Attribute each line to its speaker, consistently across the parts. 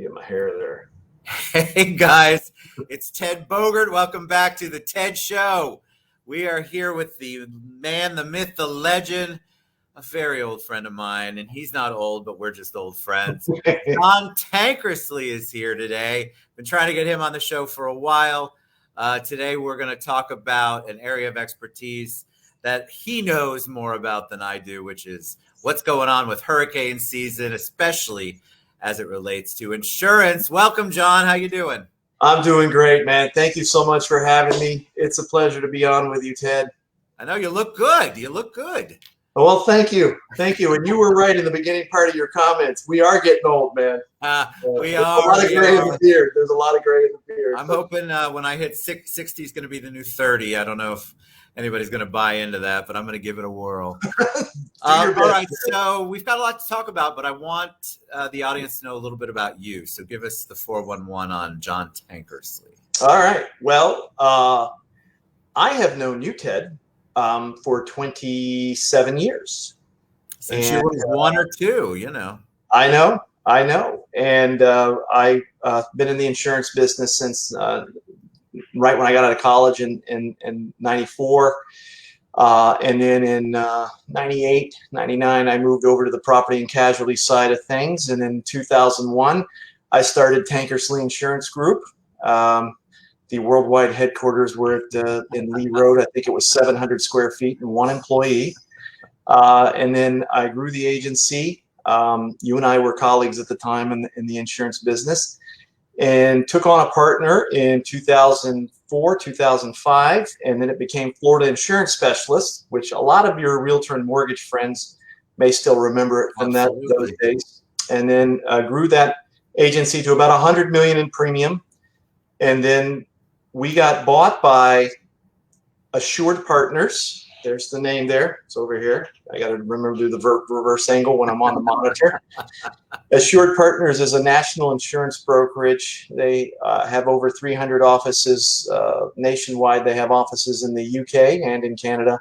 Speaker 1: get my hair there.
Speaker 2: Hey guys, it's Ted Bogert. Welcome back to the Ted Show. We are here with the man, the myth, the legend, a very old friend of mine, and he's not old, but we're just old friends. John Tankersley is here today. Been trying to get him on the show for a while. Today we're going to talk about an area of expertise that he knows more about than I do, which is what's going on with hurricane season, especially as it relates to insurance. Welcome, John. How you doing?
Speaker 1: I'm doing great, man. Thank you so much for having me. It's a pleasure to be on with you, Ted.
Speaker 2: I know you look good. You look good.
Speaker 1: Well, thank you. Thank you. And you were right in the beginning part of your comments. We are getting old, man.
Speaker 2: We
Speaker 1: There's
Speaker 2: are.
Speaker 1: a lot of gray in the beard. There's a lot of gray in the beard.
Speaker 2: I'm hoping when I hit 60 is going to be the new 30. I don't know if anybody's going to buy into that, but I'm going to give it a whirl. All right, so we've got a lot to talk about, but I want the audience to know a little bit about you. So give us the 411 on John Tankersley.
Speaker 1: All right. Well, I have known you, Ted, for 27 years.
Speaker 2: Since you were one or two, you know.
Speaker 1: I know. And I've been in the insurance business since right when I got out of college in 94. And then in 98, 99, I moved over to the property and casualty side of things. And in 2001, I started Tankersley Insurance Group. The worldwide headquarters were in Lee Road. I think it was 700 square feet and one employee. And then I grew the agency. You and I were colleagues at the time in the insurance business, and took on a partner in 2004, 2005, and then it became Florida Insurance Specialist, which a lot of your realtor and mortgage friends may still remember it from those days. And then grew that agency to about $100 million in premium, and then we got bought by Assured Partners. There's the name there. It's over here. I got to remember to do the reverse angle when I'm on the monitor. Assured Partners is a national insurance brokerage. They have over 300 offices nationwide. They have offices in the UK and in Canada.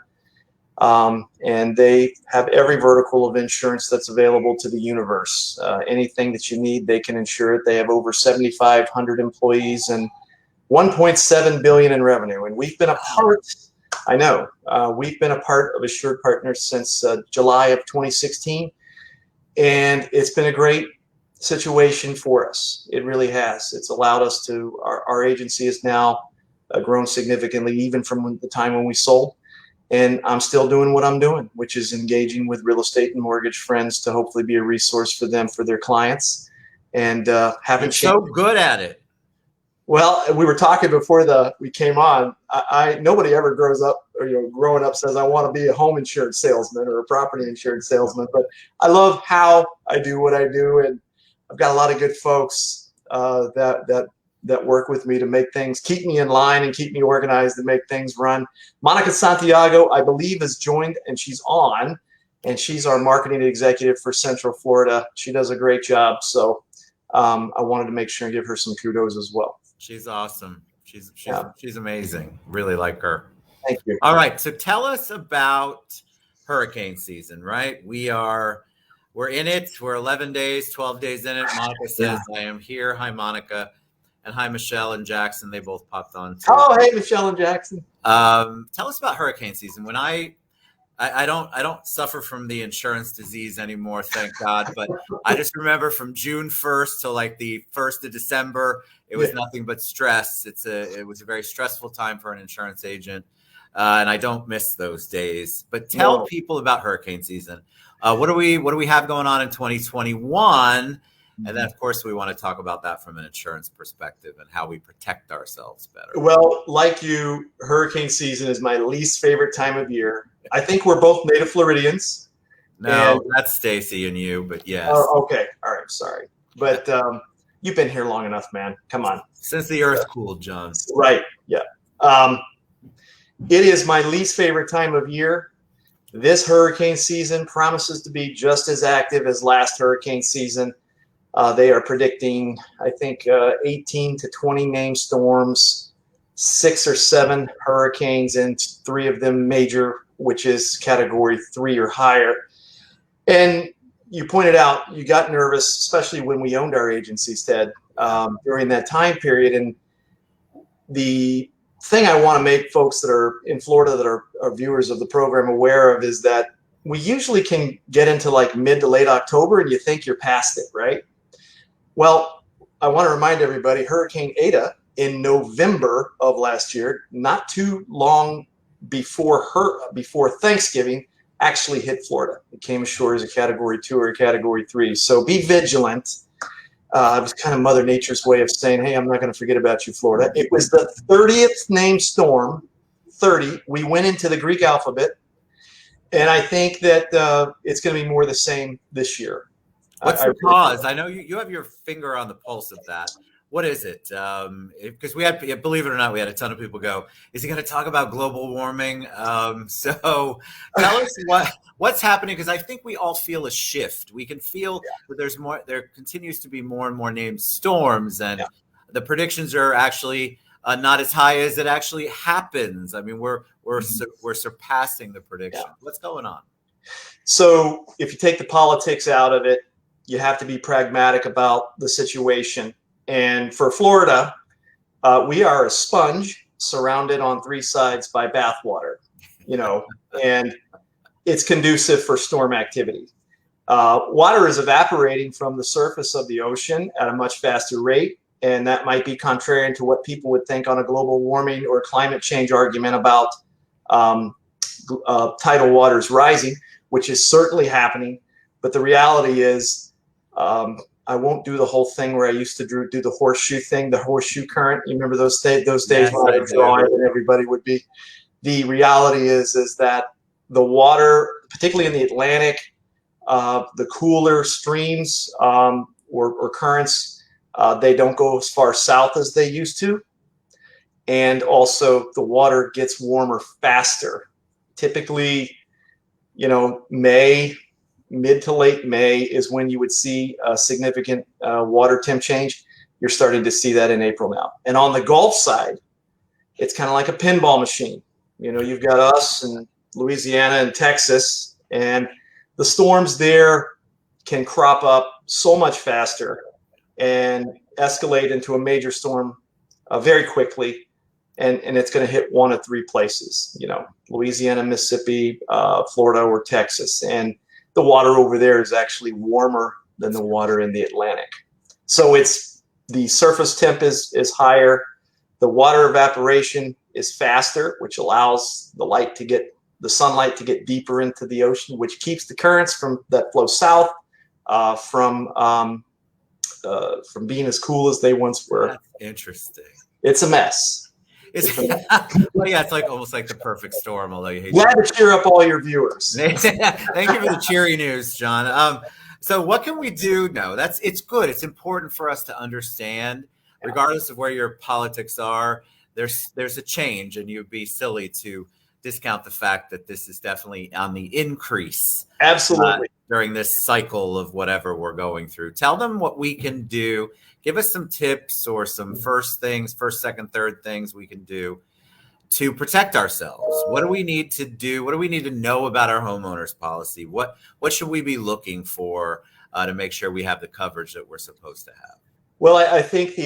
Speaker 1: And they have every vertical of insurance that's available to the universe. Anything that you need, they can insure it. They have over 7,500 employees and $1.7 billion in revenue. And we've been a part. I know. We've been a part of Assured Partners since July of 2016, and it's been a great situation for us. It really has. It's allowed us to, our agency has now grown significantly, even from the time when we sold, and I'm still doing what I'm doing, which is engaging with real estate and mortgage friends to hopefully be a resource for them, for their clients, and haven't changed.
Speaker 2: So good at it.
Speaker 1: Well, we were talking before we came on. Nobody ever grows up, or growing up says I want to be a home insurance salesman or a property insurance salesman. But I love how I do what I do, and I've got a lot of good folks that work with me to make things, keep me in line and keep me organized and make things run. Monica Santiago, I believe, has joined, and she's on, and she's our marketing executive for Central Florida. She does a great job, so I wanted to make sure and give her some kudos as well.
Speaker 2: She's awesome. She's amazing. Really like her.
Speaker 1: Thank you.
Speaker 2: All right. So tell us about hurricane season, right? We're in it. We're 11 days, 12 days in it. Monica says, I am here. Hi, Monica. And hi, Michelle and Jackson. They both popped on too.
Speaker 1: Oh, hey, Michelle and Jackson.
Speaker 2: Tell us about hurricane season. When I don't suffer from the insurance disease anymore, thank God. But I just remember from June 1st to like the 1st of December, it was nothing but stress. It was a very stressful time for an insurance agent, and I don't miss those days. But tell people about hurricane season. What do we have going on in 2021? And then, of course, we want to talk about that from an insurance perspective and how we protect ourselves better.
Speaker 1: Well, like you, hurricane season is my least favorite time of year. I think we're both native Floridians.
Speaker 2: No, that's Stacy and you, but yes.
Speaker 1: Oh, okay. All right. Sorry. But you've been here long enough, man. Come on.
Speaker 2: Since the earth cooled, John.
Speaker 1: Right. Yeah. It is my least favorite time of year. This hurricane season promises to be just as active as last hurricane season. They are predicting, I think, 18 to 20 named storms, 6 or 7 hurricanes, and 3 of them major, which is category 3 or higher. And you pointed out, you got nervous, especially when we owned our agencies, Ted, during that time period. And the thing I want to make folks that are in Florida that are viewers of the program aware of is that we usually can get into like mid to late October and you think you're past it, right? Well, I want to remind everybody, Hurricane Eta in November of last year, not too long before Thanksgiving, actually hit Florida. It came ashore as a Category 2 or a Category 3. So be vigilant. It was kind of Mother Nature's way of saying, hey, I'm not going to forget about you, Florida. It was the 30th named storm, 30. We went into the Greek alphabet. And I think that it's going to be more the same this year.
Speaker 2: What's the cause? I know you have your finger on the pulse of that. What is it? Because we had, believe it or not, we had a ton of people go, is he going to talk about global warming? So tell us what's happening, because I think we all feel a shift. We can feel that there continues to be more and more named storms, and the predictions are actually not as high as it actually happens. I mean, we're surpassing the prediction. What's going on?
Speaker 1: So if you take the politics out of it, you have to be pragmatic about the situation. And for Florida, we are a sponge surrounded on three sides by bathwater, and it's conducive for storm activity. Water is evaporating from the surface of the ocean at a much faster rate, and that might be contrarian to what people would think on a global warming or climate change argument about tidal waters rising, which is certainly happening. But the reality is, I won't do the whole thing where I used to do the horseshoe thing, the horseshoe current. You remember those days
Speaker 2: Yes,
Speaker 1: when I draw it and everybody would be. The reality is that the water, particularly in the Atlantic, the cooler streams or currents, they don't go as far south as they used to. And also the water gets warmer faster. Typically, mid to late May is when you would see a significant water temp change. You're starting to see that in April now. And on the Gulf side, it's kind of like a pinball machine. You've got us and Louisiana and Texas, and the storms there can crop up so much faster and escalate into a major storm very quickly. And it's going to hit one of three places, Louisiana, Mississippi, Florida, or Texas. And the water over there is actually warmer than the water in the Atlantic. So the surface temp is higher. The water evaporation is faster, which allows the sunlight to get deeper into the ocean, which keeps the currents that flow south from being as cool as they once were.
Speaker 2: That's interesting.
Speaker 1: It's a mess.
Speaker 2: Well, it's like almost like the perfect storm, although you hate
Speaker 1: Glad to cheer up all your viewers.
Speaker 2: Thank you for the cheery news, John. So what can we do? No, it's good. It's important for us to understand, regardless of where your politics are, there's a change, and you'd be silly to discount the fact that this is definitely on the increase.
Speaker 1: Absolutely.
Speaker 2: During this cycle of whatever we're going through. Tell them what we can do. Give us some tips or some first, second, third things we can do to protect ourselves. What do we need to do? What do we need to know about our homeowners policy? What should we be looking for to make sure we have the coverage that we're supposed to have?
Speaker 1: Well, I think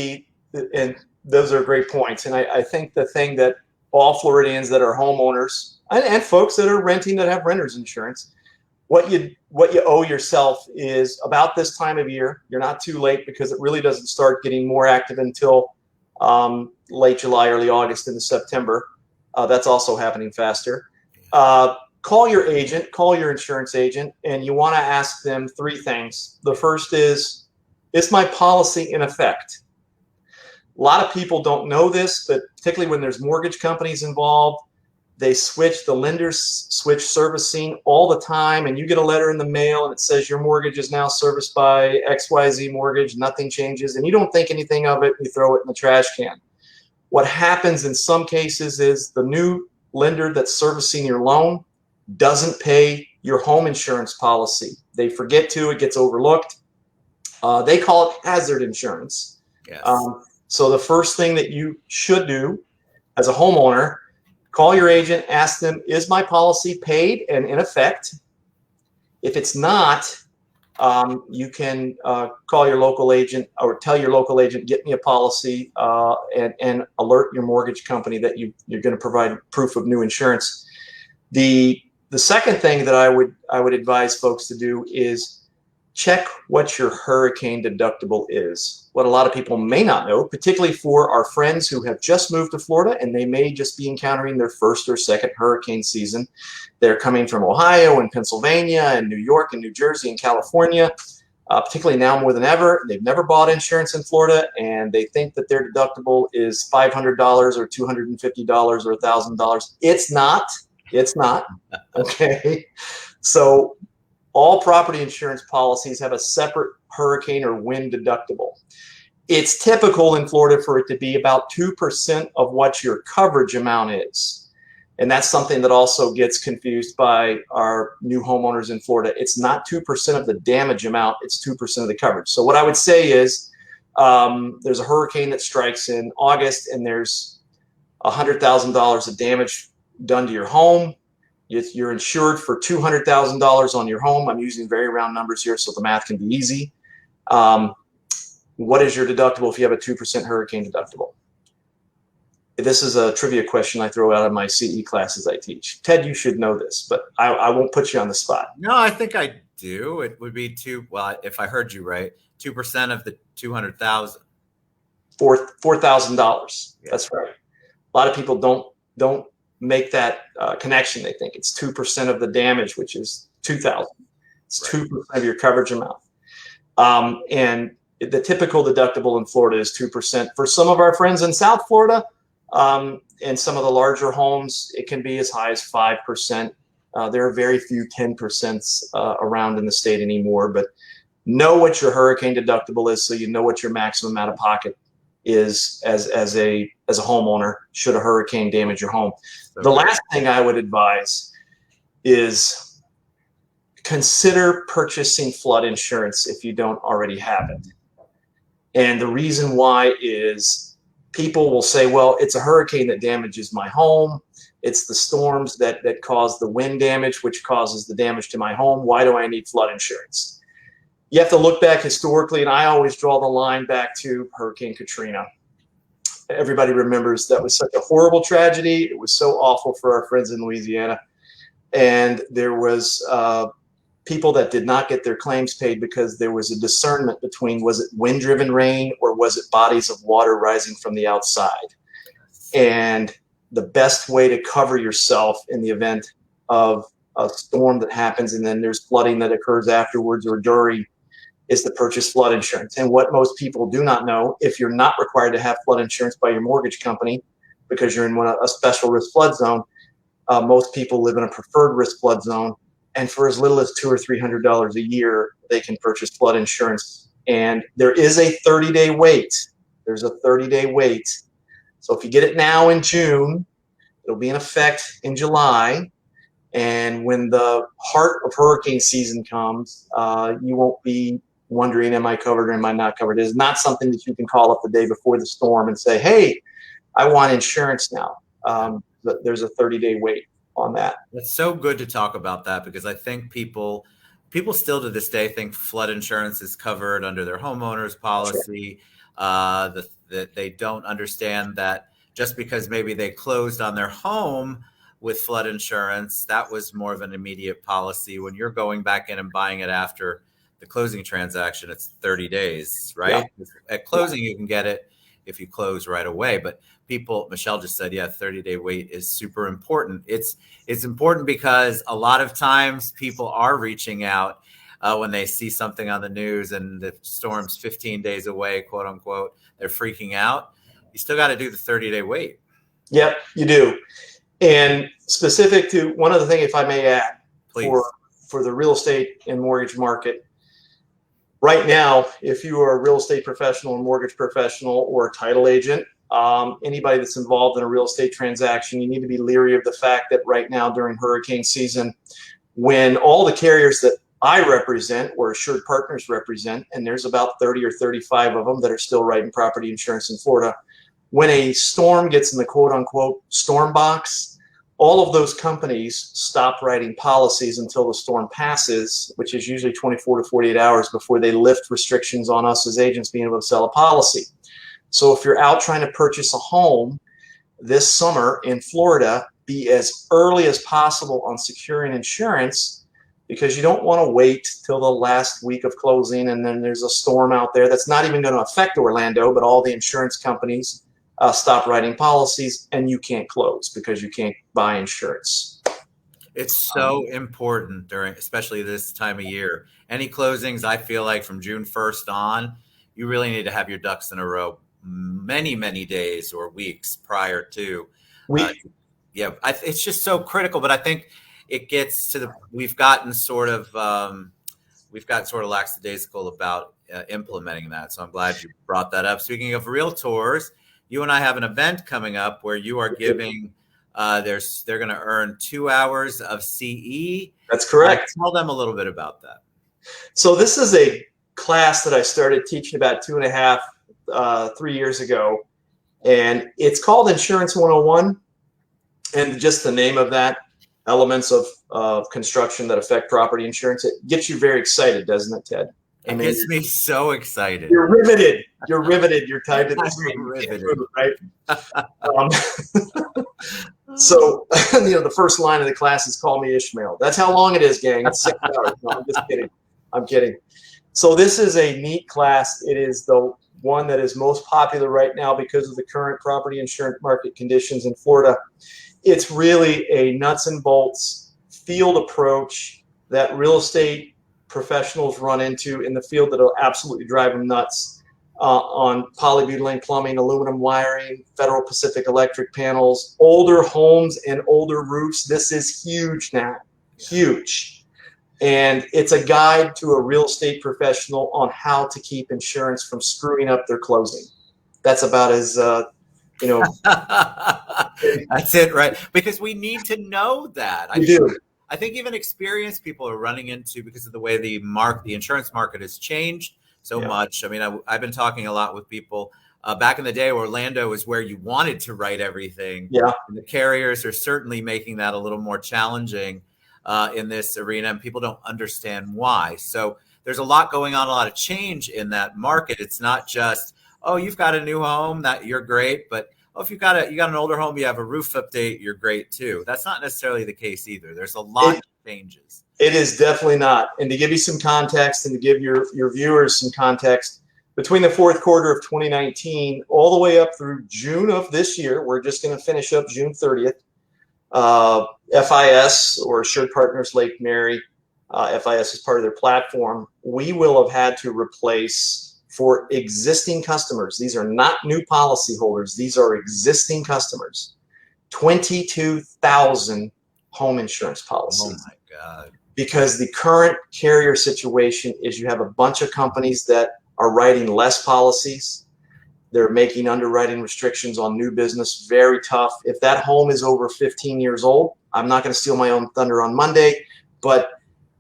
Speaker 1: and those are great points. And I think the thing that all Floridians that are homeowners and folks that are renting that have renter's insurance, what you owe yourself is about this time of year. You're not too late, because it really doesn't start getting more active until late July, early August into September. That's also happening faster. Call your agent, call your insurance agent, and you want to ask them three things. The first is my policy in effect? A lot of people don't know this, but particularly when there's mortgage companies involved, the lenders switch servicing all the time, and you get a letter in the mail and it says your mortgage is now serviced by XYZ Mortgage, nothing changes, and you don't think anything of it, you throw it in the trash can. What happens in some cases is the new lender that's servicing your loan doesn't pay your home insurance policy. They forget to, it gets overlooked. They call it hazard insurance.
Speaker 2: Yes.
Speaker 1: So the first thing that you should do as a homeowner, call your agent, ask them, is my policy paid and in effect? If it's not, you can call your local agent or tell your local agent, get me a policy, and alert your mortgage company that you're going to provide proof of new insurance. The second thing that I would advise folks to do is check what your hurricane deductible is. What a lot of people may not know, particularly for our friends who have just moved to Florida and they may just be encountering their first or second hurricane season. They're coming from Ohio and Pennsylvania and New York and New Jersey and California, particularly now more than ever. They've never bought insurance in Florida and they think that their deductible is $500 or $250 or $1,000. It's not. It's not. Okay. So all property insurance policies have a separate hurricane or wind deductible. It's typical in Florida for it to be about 2% of what your coverage amount is. And that's something that also gets confused by our new homeowners in Florida. It's not 2% of the damage amount, it's 2% of the coverage. So what I would say is there's a hurricane that strikes in August and there's $100,000 of damage done to your home. You're insured for $200,000 on your home. I'm using very round numbers here so the math can be easy. What is your deductible if you have a 2% hurricane deductible? This is a trivia question I throw out in my CE classes I teach. Ted, you should know this, but I won't put you on the spot.
Speaker 2: No, I think I do. It would be if I heard you right, 2% of the 200,000.
Speaker 1: $4,000.
Speaker 2: Yeah.
Speaker 1: That's right. A lot of people don't make that connection. They think it's 2% of the damage, which is $2,000. It's 2% of your coverage amount. And the typical deductible in Florida is 2%. For some of our friends in South Florida, and some of the larger homes, it can be as high as 5%. There are very few 10% around in the state anymore, but know what your hurricane deductible is so you know what your maximum out of pocket is as a homeowner should a hurricane damage your home. The last thing I would advise is consider purchasing flood insurance if you don't already have it. And the reason why is people will say, well, it's a hurricane that damages my home. It's the storms that cause the wind damage, which causes the damage to my home. Why do I need flood insurance? You have to look back historically, and I always draw the line back to Hurricane Katrina. Everybody remembers that was such a horrible tragedy. It was so awful for our friends in Louisiana. And there was people that did not get their claims paid because there was a discernment between, was it wind-driven rain or was it bodies of water rising from the outside? And the best way to cover yourself in the event of a storm that happens and then there's flooding that occurs afterwards or during is to purchase flood insurance. And what most people do not know, if you're not required to have flood insurance by your mortgage company because you're in a special risk flood zone, most people live in a preferred risk flood zone. And for as little as $200 or $300 a year, they can purchase flood insurance. And there is a 30-day wait. There's a 30-day wait. So if you get it now in June, it'll be in effect in July. And when the heart of hurricane season comes, you won't be wondering, am I covered or am I not covered? It is not something that you can call up the day before the storm and say, hey, I want insurance now. But there's a 30-day wait on that.
Speaker 2: It's so good to talk about that because I think people still to this day think flood insurance is covered under their homeowner's policy. Sure. That they don't understand that just because maybe they closed on their home with flood insurance, that was more of an immediate policy. When you're going back in and buying it after the closing transaction, it's 30 days, right? Yeah. At closing, you can get it if you close right away. But Michelle just said, 30-day wait is super important. It's important because a lot of times people are reaching out when they see something on the news and the storm's 15 days away, quote unquote, they're freaking out. You still got to do the 30-day wait.
Speaker 1: Yep, you do. And specific to one other thing, if I may add, for the real estate and mortgage market, right now, if you are a real estate professional, a mortgage professional, or a title agent, anybody that's involved in a real estate transaction, you need to be leery of the fact that right now during hurricane season, when all the carriers that I represent or Assured Partners represent, and there's about 30 or 35 of them that are still writing property insurance in Florida, when a storm gets in the quote unquote storm box, all of those companies stop writing policies until the storm passes, which is usually 24 to 48 hours before they lift restrictions on us as agents being able to sell a policy. So if you're out trying to purchase a home this summer in Florida, be as early as possible on securing insurance, because you don't want to wait till the last week of closing and then there's a storm out there that's not even going to affect Orlando, but all the insurance companies stop writing policies and you can't close because you can't buy insurance.
Speaker 2: It's so important during, especially this time of year. Any closings, I feel like from June 1st on, you really need to have your ducks in a row many, many days or weeks prior to. It's just so critical. But I think it gets to the, we've gotten sort of lackadaisical about implementing that. So I'm glad you brought that up. Speaking of realtors, you and I have an event coming up where you are giving, they're going to earn 2 hours of CE.
Speaker 1: That's correct.
Speaker 2: Tell them a little bit about that.
Speaker 1: So this is a class that I started teaching about 3 years ago, and it's called Insurance 101. And just the name of that, elements of construction that affect property insurance, it gets you very excited, doesn't it, Ted?
Speaker 2: It gets me so excited.
Speaker 1: You're riveted. You're riveted. You're tied to this
Speaker 2: thing,
Speaker 1: right? So, the first line of the class is "Call me Ishmael." That's how long it is, gang. It's 6 hours. No, I'm just kidding. I'm kidding. So this is a neat class. It is the one that is most popular right now because of the current property insurance market conditions in Florida. It's really a nuts and bolts field approach that real estate professionals run into in the field that'll absolutely drive them nuts on polybutylene plumbing, aluminum wiring, Federal Pacific electric panels, older homes and older roofs. This is huge now, huge. And it's a guide to a real estate professional on how to keep insurance from screwing up their closing. That's about as,
Speaker 2: That's it, right? Because we need to know that. I think even experienced people are running into, because of the way the insurance market has changed so much. I mean, I've been talking a lot with people. Back in the day, Orlando was where you wanted to write everything.
Speaker 1: Yeah.
Speaker 2: And the carriers are certainly making that a little more challenging in this arena, and people don't understand why. So there's a lot going on, a lot of change in that market. It's not just, oh, you've got a new home, that you're great, but if you got an older home, you have a roof update, you're great too. That's not necessarily the case either. There's a lot of changes.
Speaker 1: It is definitely not. And to give you some context and to give your viewers some context, between the fourth quarter of 2019 all the way up through June of this year, we're just going to finish up June 30th, FIS, or Assured Partners Lake Mary, FIS is part of their platform, we will have had to replace, for existing customers, these are not new policyholders, these are existing customers, 22,000 home insurance policies.
Speaker 2: Oh my God. Because
Speaker 1: the current carrier situation is you have a bunch of companies that are writing less policies. They're making underwriting restrictions on new business very tough. If that home is over 15 years old, I'm not going to steal my own thunder on Monday, but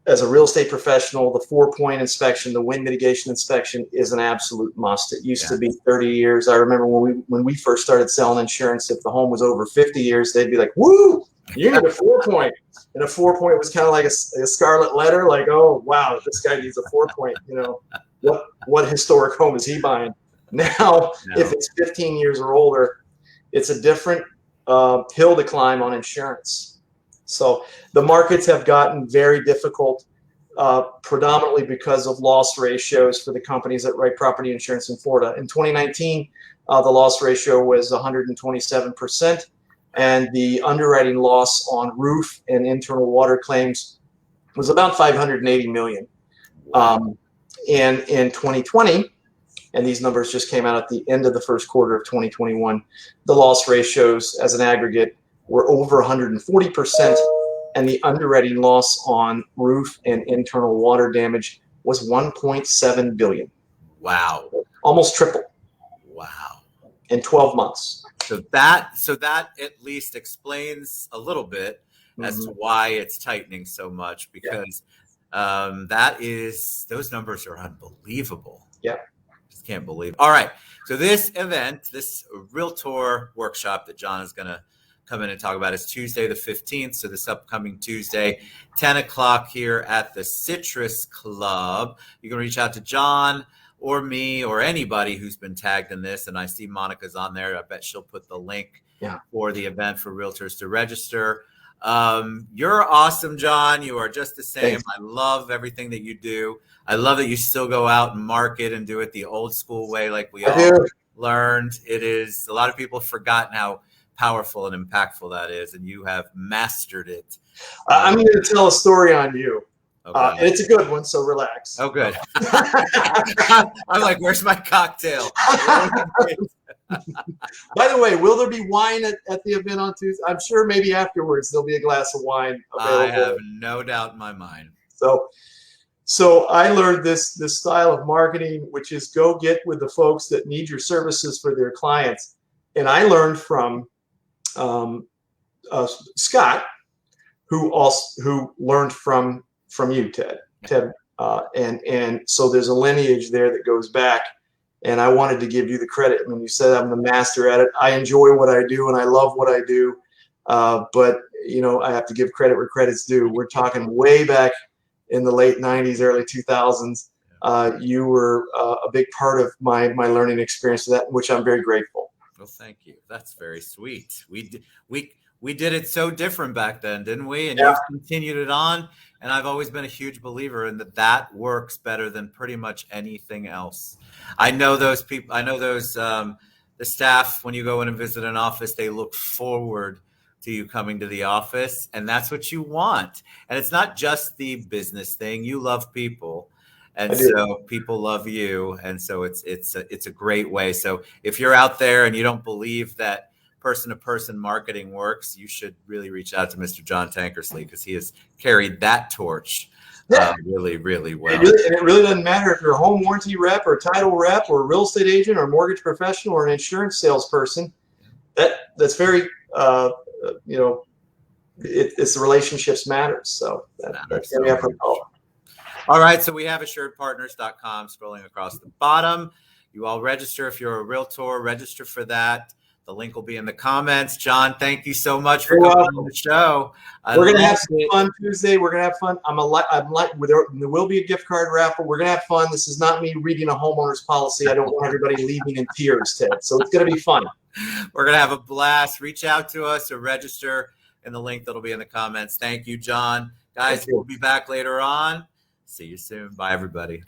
Speaker 1: as a real estate professional, the 4-point inspection, the wind mitigation inspection is an absolute must. It used to be 30 years. I remember when we first started selling insurance, if the home was over 50 years, they'd be like, woo, you need a 4-point. And a 4-point was kind of like a scarlet letter, like, oh, wow, this guy needs a 4-point. What historic home is he buying? Now, if it's 15 years or older, it's a different hill to climb on insurance. So the markets have gotten very difficult, predominantly because of loss ratios for the companies that write property insurance in Florida. In 2019, the loss ratio was 127%, and the underwriting loss on roof and internal water claims was about $580 million. And in 2020, and these numbers just came out at the end of the first quarter of 2021, the loss ratios as an aggregate were over 140%, and the underwriting loss on roof and internal water damage was $1.7 billion.
Speaker 2: Wow.
Speaker 1: Almost triple.
Speaker 2: Wow.
Speaker 1: In 12 months.
Speaker 2: So that at least explains a little bit as to why it's tightening so much, because those numbers are unbelievable.
Speaker 1: Yeah.
Speaker 2: Just can't believe it. All right. So this event, this Realtor workshop that John is going to come in and talk about is Tuesday the 15th. So this upcoming Tuesday, 10 o'clock here at the Citrus Club. You can reach out to John or me or anybody who's been tagged in this. And I see Monica's on there. I bet she'll put the link for the event for realtors to register. You're awesome, John. You are just the same. Thanks. I love everything that you do. I love that you still go out and market and do it the old school way, like we all learned. It is, a lot of people have forgotten how powerful and impactful that is, and you have mastered it.
Speaker 1: I'm going to tell a story on you. Okay. And it's a good one, so relax.
Speaker 2: Oh, good. I'm like, where's my cocktail?
Speaker 1: By the way, will there be wine at the event on Tuesday? I'm sure maybe afterwards there'll be a glass of wine available.
Speaker 2: I have no doubt in my mind.
Speaker 1: So I learned this style of marketing, which is go get with the folks that need your services for their clients. And I learned from Scott, who learned from you, Ted. And so there's a lineage there that goes back. And I wanted to give you the credit. When you said I'm the master at it, I enjoy what I do and I love what I do. But I have to give credit where credit's due. We're talking way back in the late 90s, early 2000s. You were a big part of my learning experience, that which I'm very grateful.
Speaker 2: Well, thank you. That's very sweet. We did it so different back then, didn't we? And you've continued it on. And I've always been a huge believer in that works better than pretty much anything else. I know those people, the staff, when you go in and visit an office, they look forward to you coming to the office, and that's what you want. And it's not just the business thing. You love people, and so people love you. And so it's a great way. So if you're out there and you don't believe that person-to-person marketing works, you should really reach out to Mr. John Tankersley, because he has carried that torch really, really well.
Speaker 1: And it really doesn't matter if you're a home warranty rep or title rep or a real estate agent or a mortgage professional or an insurance salesperson. That's very, it's the relationships matters. So that's every effort.
Speaker 2: All right. So we have assuredpartners.com scrolling across the bottom. You all register. If you're a realtor, register for that. The link will be in the comments. John, thank you so much for coming on the show.
Speaker 1: We're going to have some fun Tuesday. We're going to have fun. There will be a gift card raffle. We're going to have fun. This is not me reading a homeowner's policy. I don't want everybody leaving in tears, Ted. So it's going to be fun.
Speaker 2: We're going to have a blast. Reach out to us or register in the link that'll be in the comments. Thank you, John. Guys, we'll be back later on. See you soon. Bye, everybody.